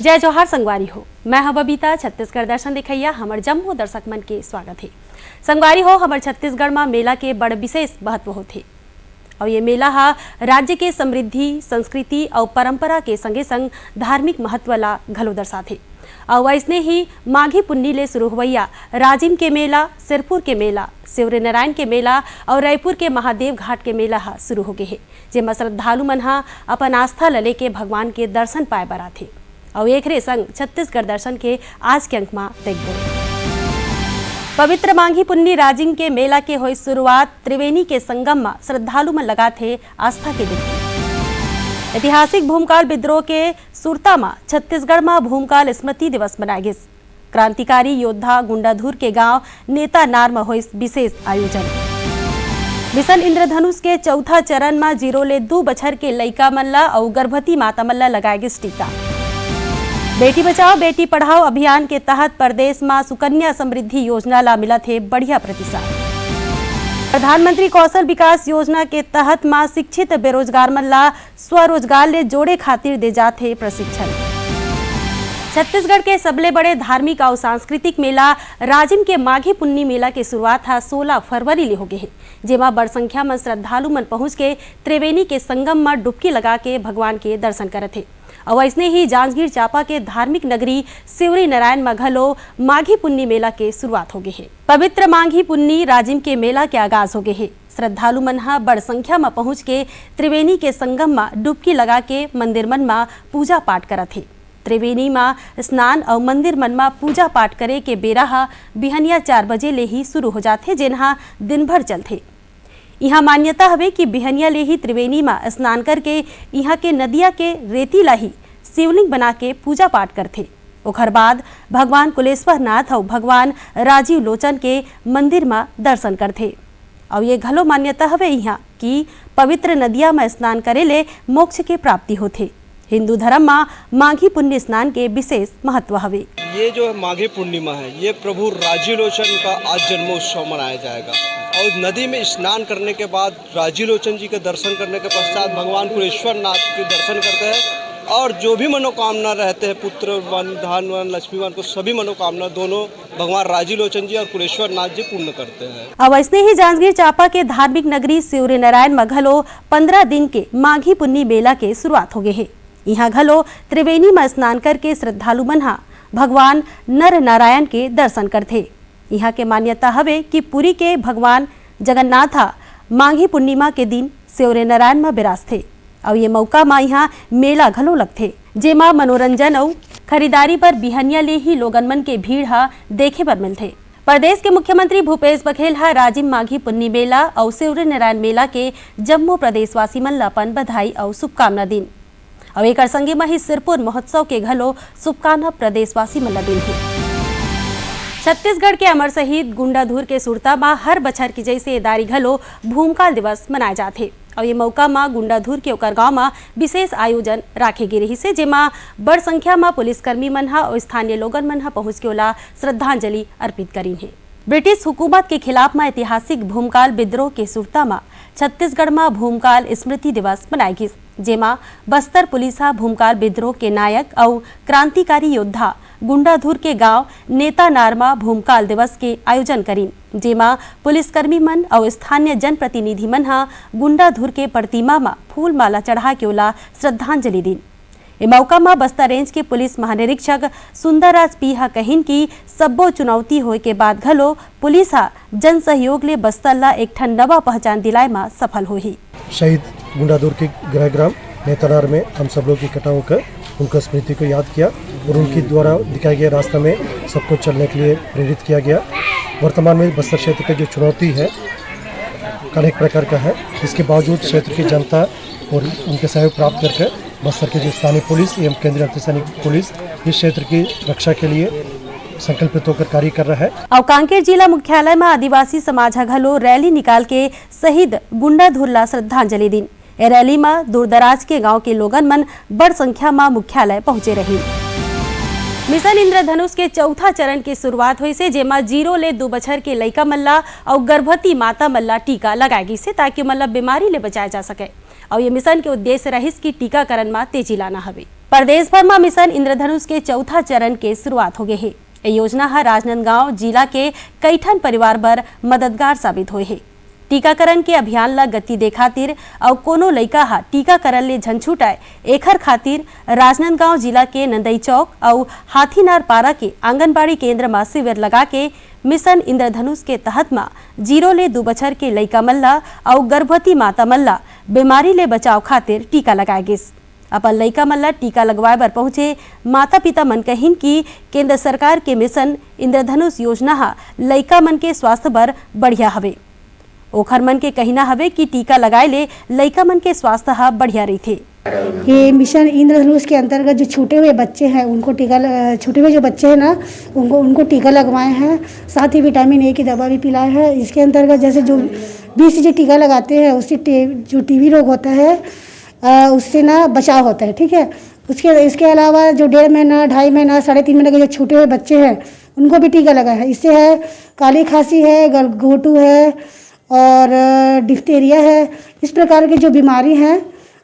जय जोहार संगवारी हो। मैं हूं बबीता। छत्तीसगढ़ दर्शन दिखैया हमर जम्मू दर्शक मन के स्वागत है। संगवारी हो, हमर छत्तीसगढ़ में मेला के बड़ विशेष महत्व होते और ये मेला हा राज्य के समृद्धि, संस्कृति और परंपरा के संगे संग धार्मिक महत्व ला घलो दर्शाते। और वैसने ही माघी पुन्नी ले शुरू हुआ राजिम के मेला, सिरपुर के मेला, शिवरे नारायण के मेला और रायपुर के महादेव घाट के मेला हा शुरू हो गए है, जेमा श्रद्धालु मन हा अपन आस्था ल लेके भगवान के दर्शन पाए बर आथे। और एक संग छत्तीसगढ़ दर्शन के आज के अंक में देखबो। पवित्र माघी पुन्नी राजिम के मेला के हुई शुरुआत त्रिवेणी के संगम में श्रद्धालु मन लगा थे आस्था के डुबकी। ऐतिहासिक भूमकाल विद्रोह के सुरता में छत्तीसगढ़ में भूमकाल स्मृति दिवस मनाए गए। क्रांतिकारी योद्धा गुंडाधुर के गांव नेता नार में हुई विशेष आयोजन। मिशन इंद्रधनुष के चौथा चरण में 0 ले 2 बछर के लइका मन ला और गर्भवती माता मन ला लगाए गए टीका। बेटी बचाओ बेटी पढ़ाओ अभियान के तहत प्रदेश में सुकन्या समृद्धि योजना ला मिला थे बढ़िया प्रतिसाद। प्रधानमंत्री कौशल विकास योजना के तहत मां शिक्षित बेरोजगार मन ला स्वरोजगार ले जोड़े खातिर दे जाते प्रशिक्षण। छत्तीसगढ़ के सबले बड़े धार्मिक और सांस्कृतिक मेला राजिम के माघी पुन्नी मेला के शुरुआत 16 फरवरी ले हो गए है, जेमा बड़ संख्या में श्रद्धालु मन पहुंच के त्रिवेणी के संगम में डुबकी लगा के भगवान के दर्शन करत है। और वैसने ही जांजगीर चांपा के धार्मिक नगरी शिवरी नारायण में घलो माघी पुन्नी मेला के शुरुआत हो गए है। पवित्र माघी पुन्नी राजिम के मेला के आगाज हो गए है। श्रद्धालु मन हा बड़ संख्या में पहुंच के त्रिवेणी के संगम में डुबकी लगा के मंदिर मन में पूजा पाठ करत है। त्रिवेणी में स्नान और मंदिर मन में पूजा पाठ करे के बेरा हा बिहनिया 4 बजे ले ही शुरू हो जाते, जेनहा दिन भर चलते। यहाँ मान्यता हवे कि बिहनिया ले ही त्रिवेणी में स्नान करके यहाँ के नदिया के रेती ला ही शिवलिंग बना के पूजा पाठ करते। ओखर बाद भगवान कुलेश्वर नाथ और भगवान राजीव लोचन के मंदिर में दर्शन करते। और ये घलो मान्यता हवे यहाँ कि पवित्र नदिया में स्नान करे ले मोक्ष के प्राप्ति होते। हिंदू धर्म में माघी पुण्य स्नान के विशेष महत्व हवे। ये जो माघी पूर्णिमा है, ये प्रभु राजीव लोचन का आज जन्मोत्सव मनाया जाएगा। और नदी में स्नान करने के बाद राजीव लोचन जी के दर्शन करने के पश्चात भगवान कुलेश्वर नाथ के दर्शन करते हैं और जो भी मनोकामना रहते हैं, पुत्र वन, धन वन, लक्ष्मी वन को सभी मनोकामना दोनों भगवान राजीव लोचन जी और कुलेश्वर नाथ जी पूर्ण करते हैं। अब वैसने ही जांजगीर चांपा के धार्मिक नगरी शिवरी नारायण में घलो 15 दिन के माघी पुन्नी मेला के शुरुआत हो गए है। यहाँ घलो त्रिवेणी में स्नान करके श्रद्धालु मन हा भगवान नर नारायण के दर्शन करते। यहाँ के मान्यता हवे कि पुरी के भगवान जगन्नाथ माघी पूर्णिमा के दिन शिवरे नारायण में विराजते और ये मौका में यहाँ मेला घलो लगते, जेमा मनोरंजन और खरीदारी पर बिहनिया ले ही लोगन मन के भीड़ हा देखे बर मिलते। प्रदेश के मुख्यमंत्री भूपेश बघेल हा राजिम माघी पुन्नी मेला और शिवरे नारायण मेला के जम्मू प्रदेशवासी मन ला अपन बधाई और शुभकामना दिन। और एक संगे में ही सिरपुर महोत्सव के घलो शुभकामना प्रदेशवासी मन ला दिन है। छत्तीसगढ़ के अमर शहीद गुंडाधुर के सुरता में हर बछर की जैसे दारी घलो भूमकाल दिवस मनाए जाते और ये मौका में गुंडाधुर के ओकर गांव में विशेष आयोजन राखे गे रही से, जेमा बड़ संख्या में पुलिसकर्मी मन हा और स्थानीय लोगन मन हा पहुंच के ओला श्रद्धांजलि अर्पित करीन है। ब्रिटिश हुकूमत के खिलाफ में ऐतिहासिक भूमकाल विद्रोह के सुरता में छत्तीसगढ़ में भूमकाल स्मृति दिवस मनाए गए, जेमा बस्तर पुलिस भूमकाल विद्रोह के नायक और क्रांतिकारी योद्धा गुंडाधुर के गांव नेता नारमा भूमकाल दिवस के आयोजन करीन, जेमा पुलिसकर्मी मन और स्थानीय जनप्रतिनिधि मन हा गुंडाधुर के प्रतिमा में फूल माला चढ़ा के ओला श्रद्धांजलि दिन। ए मौका में बस्तर रेंज के पुलिस महानिरीक्षक सुंदरराज पी हा कहिन की सब्बो चुनौती होए के बाद घलो पुलिस हा जन सहयोग ले बस्तर ला एक ठन नवा पहचान दिलाए में सफल होही। शहीद गुंडाधुर के गृह ग्राम नेतानार में हम सब लोग इकट्ठा होकर उनका स्मृति को याद किया और उनके द्वारा दिखाए गए रास्ते में सबको चलने के लिए प्रेरित किया गया। वर्तमान में बस्तर क्षेत्र की जो चुनौती है अनेक प्रकार का है, इसके बावजूद क्षेत्र की जनता और उनके सहयोग प्राप्त करके बस्तर के जो स्थानीय पुलिस एवं केंद्रीय अर्धसैनिक पुलिस इस क्षेत्र की रक्षा के लिए संकल्पित होकर कार्य कर रहा है। और कांकेर जिला मुख्यालय में आदिवासी समाज घलो रैली निकाल के शहीद गुंडाधुर ला श्रद्धांजलि दिन। ए रैली में दूरदराज के गांव के लोगन मन बड़ संख्या में मुख्यालय पहुंचे रही। मिशन इंद्रधनुष के चौथा चरण की शुरुआत हुई से, जेमा 0 ले 2 बछर के लइका मल्ला और गर्भवती माता मल्ला टीका लगाई गई से ताकि मतलब बीमारी ले बचाया जा सके। और ये मिशन के उद्देश्य रहिस की टीकाकरण में तेजी लाना हवे। प्रदेश भर में मिशन इंद्रधनुष के चौथा चरण के शुरुआत हो गए है। ये योजना है राजनांदगांव जिला के कईठन परिवार बर मददगार साबित हुए है। टीकाकरण के अभियान ला गति दे खातिर और कोनो लइका हा टीकाकरण ले झन छूटाए एखर खातिर राजनांदगांव जिला के नंदई चौक और हाथीनार पारा के आंगनबाड़ी केंद्र में शिविर लगा के मिशन इंद्रधनुष के तहत में 0 ले 2 बछर के लइका मल्ला और गर्भवती माता मल्ला बीमारी ले बचाव खातिर टीका लगाए गिस। अपन लइका मल्ला टीका लगवाए बर पहुंचे माता पिता मन कहिन कि केंद्र सरकार के मिशन इंद्रधनुष योजना हा लइका मन के स्वास्थ्य बर बढ़िया हवे। ओखर मन के कहना हवे कि टीका लगाए ले लइका मन के स्वास्थ्य हा बढ़िया रही थे। ये मिशन इंद्रधनुष के अंतर्गत जो छूटे हुए बच्चे हैं उनको छूटे हुए जो बच्चे हैं ना उनको टीका लगवाए हैं। साथ ही विटामिन ए की दवा भी पिलाए हैं। इसके अंतर्गत जैसे जो BCG टीका लगाते हैं उससे जो TB रोग होता है उससे ना बचाव होता है। ठीक है। इसके अलावा जो 1.5 महीना 2.5 महीना 3.5 महीने के जो छूटे हुए बच्चे हैं उनको भी टीका लगाया है। इससे है काली खांसी है, गलघोटू है और डिप्थीरिया है। इस प्रकार की जो बीमारी है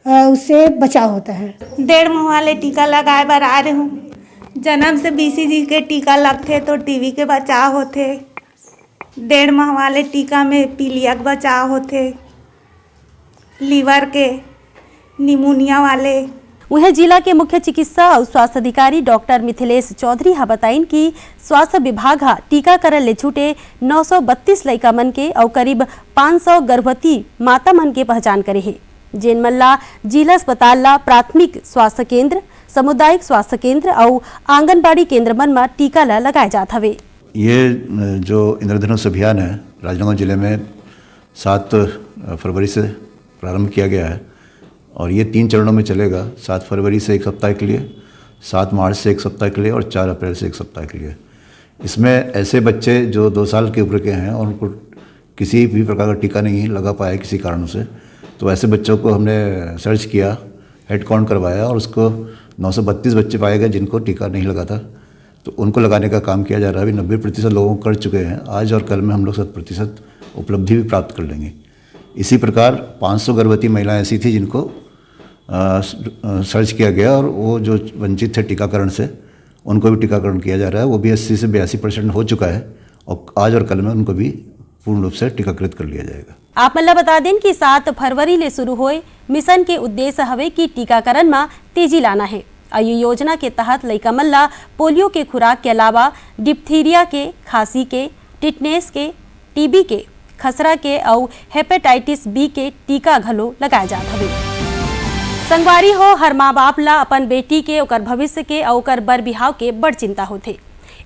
उससे बचाव होता है। 1.5 माह वाले टीका लगाए बर आ रहे हूँ। जन्म से BCG के टीका लगते तो TB के बचाव होते। 1.5 माह वाले टीका में पीलिया के बचाव होते, लीवर के, निमोनिया वाले। वह जिला के मुख्य चिकित्सा और स्वास्थ्य अधिकारी डॉक्टर मिथिलेश चौधरी हा बताइन कि स्वास्थ्य विभाग हा टीकाकरण ले छूटे 932 लइका मन के और करीब 500 गर्भवती माता मन के पहचान करे है। जेन मन ला जिला अस्पताल ला प्राथमिक स्वास्थ्य केंद्र, सामुदायिक स्वास्थ्य केंद्र और आंगनबाड़ी केंद्र मन में टीका ला लगाए जात हवे। ये जो इंद्रधनुष अभियान है राजनांदगांव जिले में 7 फरवरी से प्रारंभ किया गया है और ये 3 चरणों में चलेगा। 7 फरवरी से 1 सप्ताह के लिए, 7 मार्च से 1 सप्ताह के लिए और 4 अप्रैल से 1 सप्ताह के लिए। इसमें ऐसे बच्चे जो 2 साल के उम्र के हैं और उनको किसी भी प्रकार का टीका नहीं लगा पाया किसी कारणों से, तो ऐसे बच्चों को हमने सर्च किया, हेड काउंट करवाया और उसको 932 बच्चे पाए गए जिनको टीका नहीं लगा था। तो उनको लगाने का काम किया जा रहा है। अभी 90% लोगों को कर चुके हैं। आज और कल में हम लोग 100% उपलब्धि भी प्राप्त कर लेंगे। इसी प्रकार 500 गर्भवती महिलाएं ऐसी थी जिनको सर्च किया गया और वो जो वंचित थे टीकाकरण से उनको भी टीकाकरण किया जा रहा है। वो भी 80 से 82% हो चुका है और आज और कल में उनको भी पूर्ण रूप से टीकाकृत कर लिया जाएगा। आप मल्ला बता दें कि 7 फरवरी ले शुरू हुए मिशन के उद्देश्य हवे कि टीकाकरण में तेजी लाना है। आयु योजना के तहत लइका मल्ला पोलियो के खुराक के अलावा डिप्थीरिया के, खांसी के, टिटनेस के, TB के, खसरा के और हेपेटाइटिस B के टीका घलो लगाए जात हवे। संगवारी हो हर माँ बाप ला अपन बेटी के ओकर भविष्य के और ओकर बर बिहाव के बड़ चिंता होथे।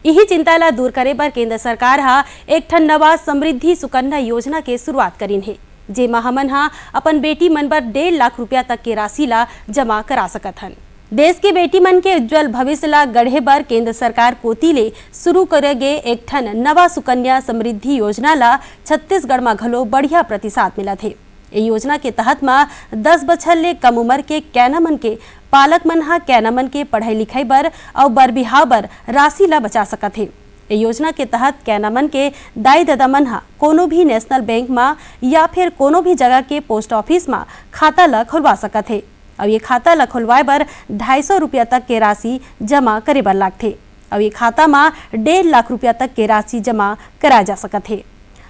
यही चिंता ला दूर करे बर केंद्र सरकार हा एक ठन नवा समृद्धि सुकन्या योजना के शुरुआत करीन है, जेमा हमन हा अपन बेटी मन बर 1.5 लाख रुपया तक के राशि ला जमा करा सकत हन। देश के बेटी मन के उज्जवल भविष्य ला गढ़े बर केंद्र सरकार कोती ले शुरू करे गे एक ठन नवा सुकन्या समृद्धि योजना ला छत्तीसगढ़ में घलो बढ़िया प्रतिसाद मिला थे। ये योजना के तहत में 10 बछर ले कम उम्र के कैना मन के पालक मन हा कैना मन के पढ़ाई लिखाई बर और बर बिहाव बर राशि ला बचा सकत है। ये योजना के तहत कैना मन के दाई दादा मन हा कोनो भी नेशनल बैंक में या फिर कोनो भी जगह के पोस्ट ऑफिस में खाता ला खुलवा सकत है और ये खाता ला खुलवाए बर 250 रुपया तक के राशि जमा करे बर लागथे और ये खाता में 1.5 लाख रुपया तक के राशि जमा करा जा सकत है।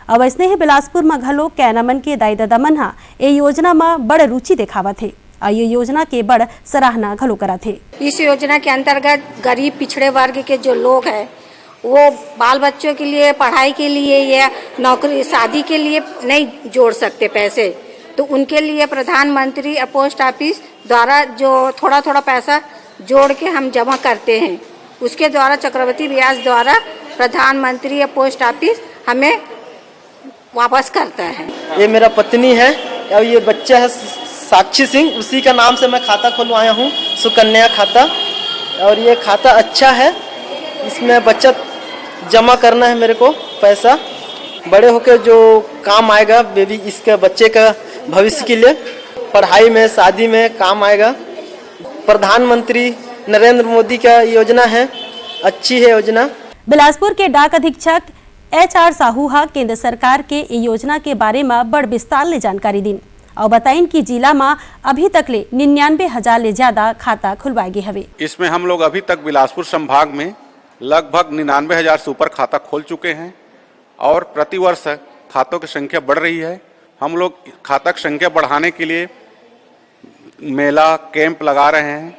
अब ऐसने ही बिलासपुर में घलो कैना मन के दाई दादा मन हा ये योजना में बड़ रुचि दिखावत है और ये योजना के बड़ सराहना घलो करत है। इस योजना के अंतर्गत गरीब पिछड़े वर्ग के जो लोग हैं वो बाल बच्चों के लिए, पढ़ाई के लिए या नौकरी शादी के लिए नहीं जोड़ सकते पैसे, तो उनके लिए प्रधानमंत्री पोस्ट ऑफिस द्वारा जो थोड़ा थोड़ा पैसा जोड़ के हम जमा करते हैं, उसके द्वारा चक्रवृद्धि ब्याज द्वारा प्रधानमंत्री पोस्ट ऑफिस हमें वापस करता है। ये मेरा पत्नी है और ये बच्चा है साक्षी सिंह, उसी का नाम से मैं खाता खुलवाया हूँ, सुकन्या खाता। और ये खाता अच्छा है, इसमें बचत जमा करना है मेरे को पैसा, बड़े होकर जो काम आएगा बेबी, इसके बच्चे का भविष्य के लिए, पढ़ाई में, शादी में काम आएगा। प्रधानमंत्री नरेंद्र मोदी का योजना है, अच्छी है योजना। बिलासपुर के डाक अधीक्षक HR साहू हा केंद्र सरकार के योजना के बारे में बड़ विस्तार ले जानकारी दी और बताइन कि जिला में अभी तक ले 99,000 ले ज्यादा खाता खुलवाए गए हवे। इसमें हम लोग अभी तक बिलासपुर संभाग में लगभग 99,000 से ऊपर खाता खोल चुके हैं और प्रतिवर्ष खातों की संख्या बढ़ रही है। हम लोग खाता की संख्या बढ़ाने के लिए मेला कैंप लगा रहे हैं,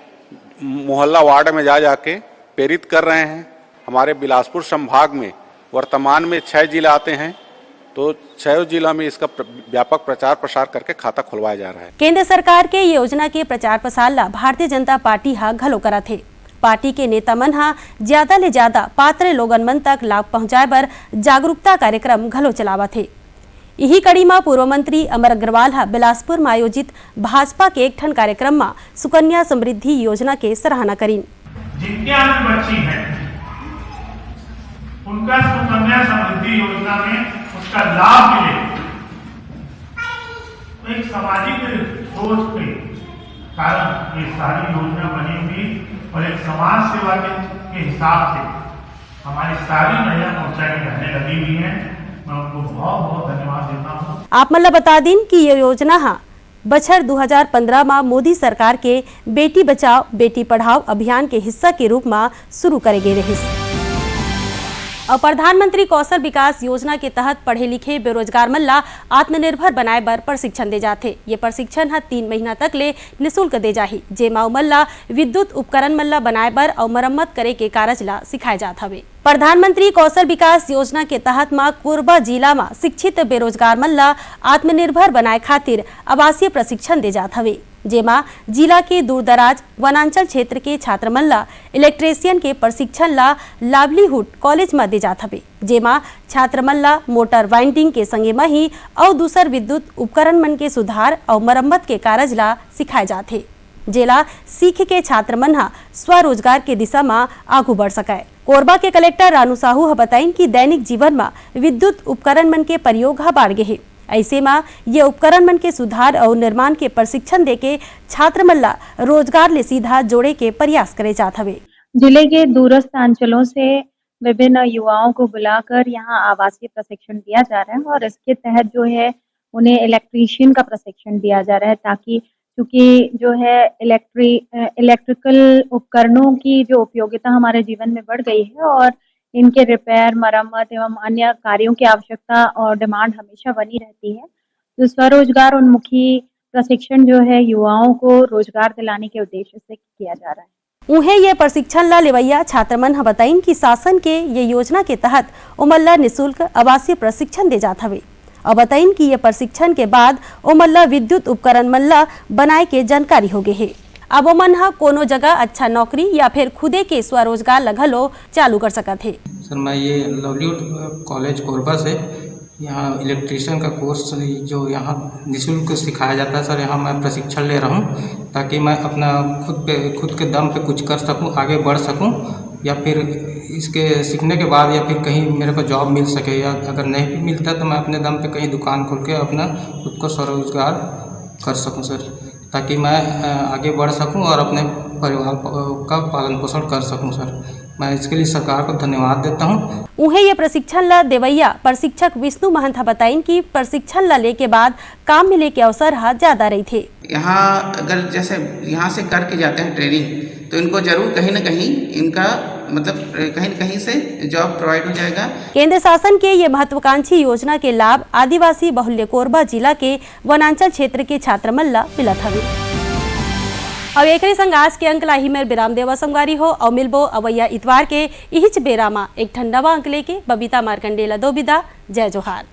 मोहल्ला वार्ड में जा जाके प्रेरित कर रहे हैं। हमारे बिलासपुर संभाग में वर्तमान में 6 जिला आते हैं, तो 6 जिला में इसका व्यापक प्रचार प्रसार करके खाता खुलवाया जा रहा है। केंद्र सरकार के योजना के प्रचार प्रसार ला भारतीय जनता पार्टी हा घलो करा थे। पार्टी के नेता मन हा ज्यादा ले ज्यादा पात्र लोगन मन तक लाभ पहुंचाए बर जागरूकता कार्यक्रम घलो चलावा थे। यही कड़ी में पूर्व मंत्री अमर अग्रवाल हा बिलासपुर में आयोजित भाजपा के एक ठन कार्यक्रम में सुकन्या समृद्धि योजना के सराहना करीन। जिनके यहाँ बच्ची है उनका सुकन्या समृद्धि योजना में उसका लाभ मिले, तो एक सामाजिक सोच के कारण ये सारी योजना बनी हुई और एक समाज सेवा के हिसाब से हमारी सारी महिला मोर्चा की बहनें लगी हुई हैं। मैं उनको बहुत बहुत धन्यवाद देता हूँ। आप मतलब बता दिन कि ये योजना हा बछर 2015 में मोदी सरकार के बेटी बचाओ बेटी पढ़ाओ अभियान के हिस्सा के रूप में शुरू करे गए रहिस। और प्रधानमंत्री कौशल विकास योजना के तहत पढ़े लिखे बेरोजगार मन ला आत्मनिर्भर बनाए बर प्रशिक्षण दे जाथे। ये प्रशिक्षण ह 3 महीना तक ले निःशुल्क दे जाही, जेमा उमन ला विद्युत उपकरण मन ला बनाए बर और मरम्मत करे के कारज ला सिखाए जात हवे। प्रधानमंत्री कौशल विकास योजना के तहत में कोरबा जिला में शिक्षित बेरोजगार मन ला आत्मनिर्भर बनाए खातिर आवासीय प्रशिक्षण दे जात हवे, जेमा जिला के दूरदराज वनांचल क्षेत्र के छात्र मन ला इलेक्ट्रीशियन के प्रशिक्षण ला लाइवलीहुड कॉलेज में दे जात हवे, जेमा छात्र मन ला मोटर वाइंडिंग के संगे में ही और दूसर विद्युत उपकरण मन के सुधार और मरम्मत के कारज ला सिखाए जाथे, जेला सीख के छात्र मन हा स्वरोजगार के दिशा में आगू बढ़ सके। कोरबा के कलेक्टर रानू साहू बताइन कि दैनिक जीवन में विद्युत उपकरण मन के प्रयोग हा बढ़ गए है। ऐसे में ये उपकरण मन के सुधार और निर्माण के प्रशिक्षण देके छात्र मन ला रोजगार ले सीधा जोड़े के प्रयास करे जात हवे। जिले के दूरस्थ अंचलों से विभिन्न युवाओं को बुलाकर यहाँ आवासीय प्रशिक्षण दिया जा रहा है और इसके तहत जो है उन्हें इलेक्ट्रीशियन का प्रशिक्षण दिया जा रहा है, ताकि क्योंकि जो है इलेक्ट्रिकल उपकरणों की जो उपयोगिता हमारे जीवन में बढ़ गई है और इनके रिपेयर, मरम्मत एवं अन्य कार्यों की आवश्यकता और डिमांड हमेशा बनी रहती है। तो स्वरोजगार उन्मुखी प्रशिक्षण जो है युवाओं को रोजगार दिलाने के उद्देश्य से किया जा रहा है। उन्हें ये प्रशिक्षण ला लेवैया छात्र मन बताइन कि शासन के ये योजना के तहत उमन ला निःशुल्क आवासीय प्रशिक्षण दे जात हवे और बताइन कि ये प्रशिक्षण के बाद उमन ला विद्युत उपकरण मन ला बनाए के जानकारी हो गए है। अब उमन हा कोनो जगह अच्छा नौकरी या फिर खुदे के स्वरोजगार लगलो चालू कर सकत है। सर मैं ये लाइवलीहुड कॉलेज कोरबा से यहाँ इलेक्ट्रीशियन का कोर्स जो यहाँ निःशुल्क सिखाया जाता है सर, यहाँ मैं प्रशिक्षण ले रहा हूँ ताकि मैं अपना खुद के दम पे कुछ कर सकूँ, आगे बढ़ सकूँ या फिर इसके सीखने के बाद या फिर कहीं मेरे को जॉब मिल सके, या अगर नहीं भी मिलता तो मैं अपने दम पे कहीं दुकान खोल के अपना खुद को स्वरोजगार कर सकूं सर, ताकि मैं आगे बढ़ सकूं और अपने परिवार का पालन पोषण कर सकूं सर। मैं इसके लिए सरकार को धन्यवाद देता हूं। उन्हें ये प्रशिक्षण ला देवैया प्रशिक्षक विष्णु महंत बताइन कि प्रशिक्षण ला ले के बाद काम मिले के अवसर हा ज्यादा रही थे। यहाँ अगर जैसे यहाँ से करके जाते हैं ट्रेनिंग तो इनको जरूर कहीं न कहीं इनका मतलब कहीं न कहीं से जॉब प्रोवाइड हो जाएगा। केंद्र शासन के ये महत्वाकांक्षी योजना के लाभ आदिवासी बहुल्य कोरबा जिला के वनांचल क्षेत्र के छात्र मन ला मिलत हवे। अब एक संग आज के अंक ला ही मेर विराम देवा संगवारी हो और मिलबो अवैया इतवार के इहिच बेरा मा एक ठन नवा अंक लेके। बबीता मार्कंडेला दो विदा। जय जोहार।